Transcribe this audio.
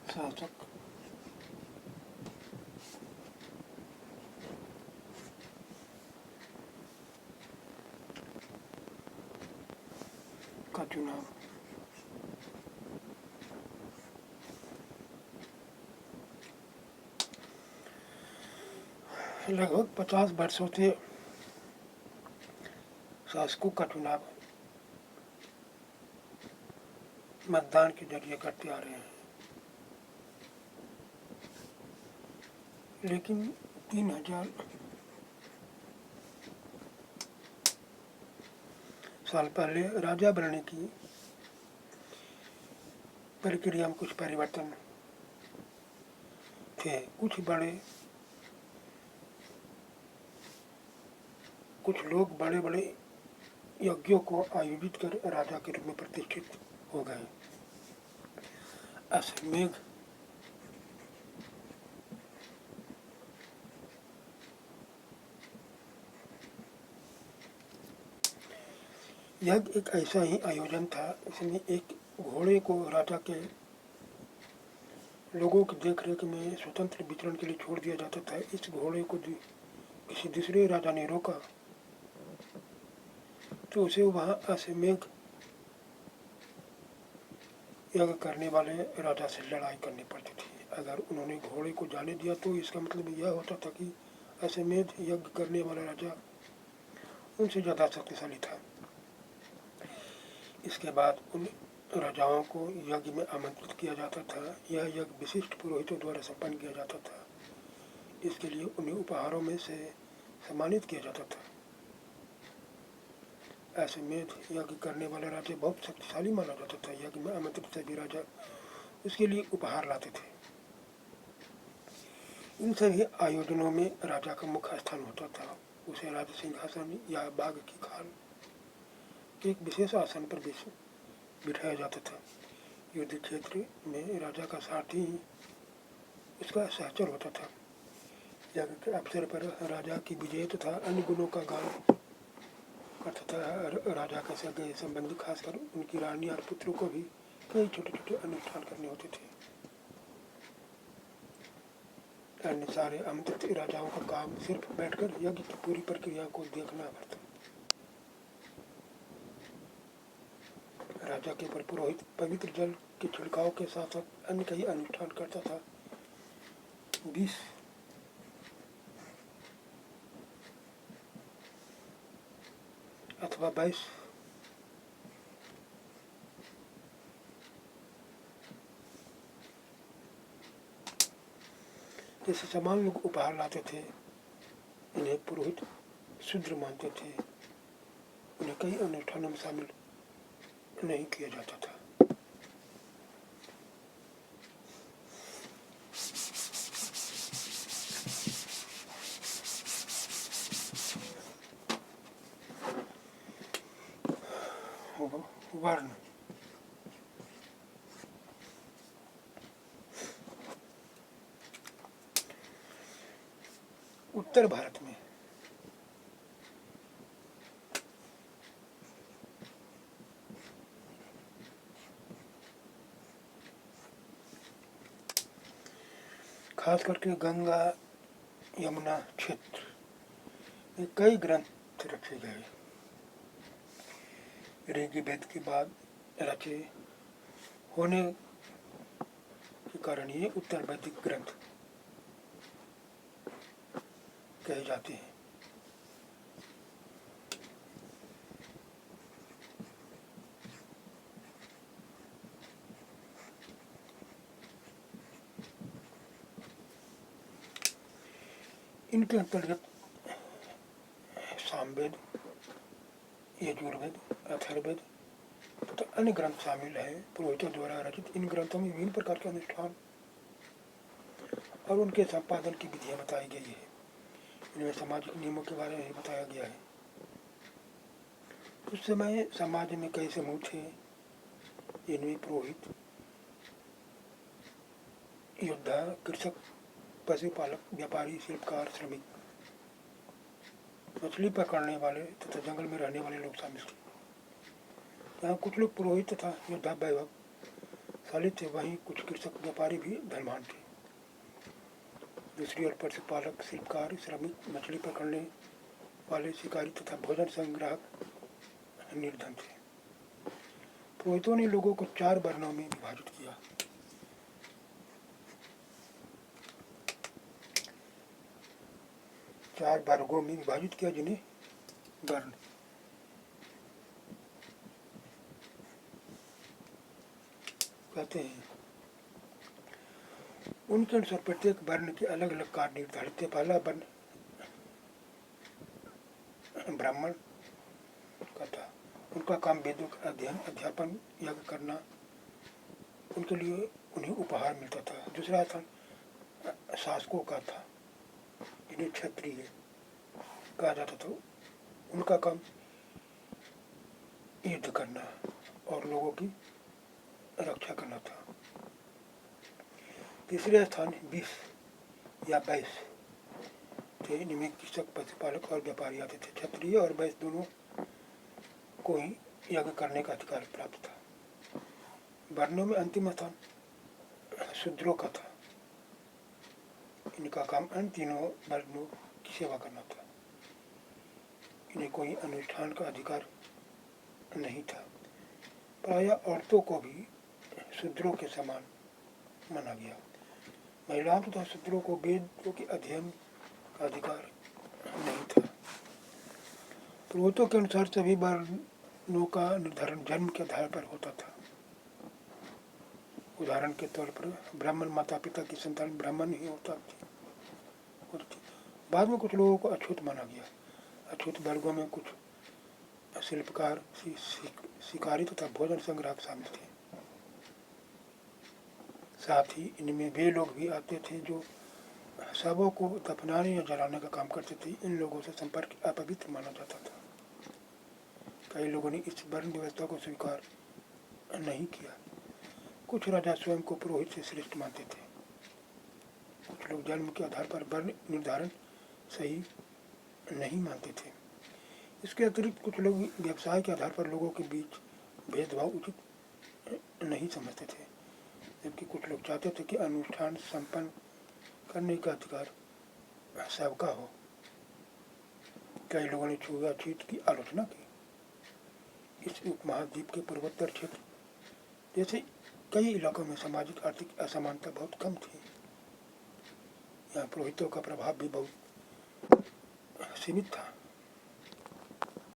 शासक का चुनाव लगभग 50 वर्षों से शासकों का चुनाव मतदान के जरिए करते आ रहे हैं, लेकिन 3000 साल पहले राजा बनने की प्रक्रिया में कुछ परिवर्तन थे। कुछ लोग बड़े बड़े यज्ञों को आयोजित कर राजा के रूप में प्रतिष्ठित हो गए। अश्वमेध यज्ञ एक ऐसा ही आयोजन था, इसमें एक घोड़े को राजा के लोगों की देखरेख में स्वतंत्र विचरण के लिए छोड़ दिया जाता था। इस घोड़े को किसी दूसरे राजा ने रोका तो उसे वहाँ अश्वमेध यज्ञ करने वाले राजा से लड़ाई करनी पड़ती थी। अगर उन्होंने घोड़े को जाने दिया तो इसका मतलब यह होता था कि अश्वमेध यज्ञ करने वाला राजा उनसे ज़्यादा शक्तिशाली था। इसके बाद उन राजाओं को यज्ञ में आमंत्रित किया जाता था। यह यज्ञ विशिष्ट पुरोहितों द्वारा संपन्न किया जाता था। इसके लिए उन्हें उपहारों में से सम्मानित किया जाता था। अश्वमेध यज्ञ करने वाला राजा बहुत शक्तिशाली माना जाता था। यज्ञ में आमंत्रित सभी राजा उसके लिए उपहार लाते थे। इन सभी आयोजनों में राजा का मुख्य स्थान होता था। उसे राज सिंहासन या बाघ की खाल एक विशेष आसन पर बिठाया जाता था। युद्ध क्षेत्र में राजा का सारथी उसका सहचर होता था। यज्ञ के अवसर पर राजा की विजय तथा अन्य गुणों का गान करता था। राजा के सगे संबंधी खासकर उनकी रानी और पुत्रों को भी कई छोटे छोटे अनुष्ठान करने होते थे। अन्य सारे आमंत्रित राजाओं का काम सिर्फ बैठकर यज्ञ की पूरी प्रक्रिया को देखना पड़ता। राजा के ऊपर पुरोहित पवित्र जल के छिड़काव के साथ साथ अन्य कई अनुष्ठान करता था। 20 अथवा 22 जैसे सामान लोग उपहार लाते थे। इन्हें पुरोहित शूद्र मानते थे। उन्हें कई अनुष्ठानों में शामिल नहीं किया जाता था। वर्ण उत्तर भारत में खास करके गंगा यमुना क्षेत्र में कई ग्रंथ रखे गए। ऋग्वेद के बाद रचे होने के कारण ये उत्तर वैदिक ग्रंथ कहे जाते हैं। इनके अंतर्गत सामवेद, यजुर्वेद, अथर्ववेद तथा अन्य ग्रंथ शामिल है। पुरोहितों द्वारा रचित इन ग्रंथों में विभिन्न प्रकार के अनुष्ठान और उनके संपादन की विधियां बताई गई है। इनमें सामाजिक नियमों के बारे में बताया गया है। उस समय समाज में कई समूह थे। इनमें पुरोहित, योद्धा, कृषक, पशुपालक, व्यापारी, शिल्पकार, श्रमिक, मछली पकड़ने वाले तथा जंगल में रहने वाले लोग शामिल थे। यहाँ कुछ लोग पुरोहित तथा योद्धा वैभव शालित थे, वहीं कुछ कृषक व्यापारी भी धनवान थे। दूसरी ओर पशुपालक, शिल्पकार, श्रमिक, मछली पकड़ने वाले शिकारी तथा भोजन संग्राहक निर्धन थे। पुरोहितों ने लोगों को 4 वर्णों में विभाजित किया। चार वर्गों में विभाजित किया, जिन्हें वर्ण कहते हैं। उनके अनुसार प्रत्येक वर्ण के अलग अलग कार्य निर्धारित थे। पहला वर्ण ब्राह्मण का था। उनका काम वेदों का अध्ययन, अध्यापन, यज्ञ करना, उनके लिए उन्हें उपहार मिलता था। दूसरा था शासकों का था, जिन्हें क्षत्रिय कहा जाता था। उनका काम युद्ध करना और लोगों की रक्षा करना था। तीसरे स्थान विष या वैश्य थे। इनमें कृषक, पशुपालक और व्यापारी आते थे। क्षत्रिय और वैश्य दोनों को ही यज्ञ करने का अधिकार प्राप्त था। वर्णों में अंतिम स्थान शूद्रों का था। इनका काम अन्य तीनों वर्णों की सेवा करना था। इन्हें कोई अनुष्ठान का अधिकार नहीं था। प्रायः औरतों को भी शूद्रों के समान माना गया। महिलाओं तथा शूद्रों को वेदों के अध्ययन का अधिकार नहीं था। पुरोहितों के अनुसार सभी वर्णों का निर्धारण जन्म के आधार पर होता था। उदाहरण के तौर पर ब्राह्मण माता पिता की संतान ब्राह्मण ही होता थी। बाद में कुछ लोगों को अछूत माना गया। अछूत वर्गों में कुछ शिल्पकार, शिकारी तथा भोजन संग्राहक शामिल थे। साथ ही इनमें वे लोग भी आते थे जो शवों को दफनाने या जलाने का काम करते थे। इन लोगों से संपर्क अपवित्र माना जाता था। कई लोगों ने इस वर्ण व्यवस्था को स्वीकार नहीं किया। कुछ राजा स्वयं को पुरोहित से श्रेष्ठ मानते थे। कुछ लोग जन्म के आधार पर वर्ण निर्धारण सही नहीं मानते थे। इसके अतिरिक्त कुछ लोग व्यवसाय के आधार पर लोगों के बीच भेदभाव उचित नहीं समझते थे, जबकि कुछ लोग चाहते थे कि अनुष्ठान संपन्न करने का अधिकार सबका हो। कई लोगों ने छुआछूत की आलोचना की। इस उपमहाद्वीप के पूर्वोत्तर क्षेत्र जैसे कई इलाकों में सामाजिक आर्थिक असमानता बहुत कम थी। यहाँ पुरोहितों का प्रभाव भी बहुत सीमित था।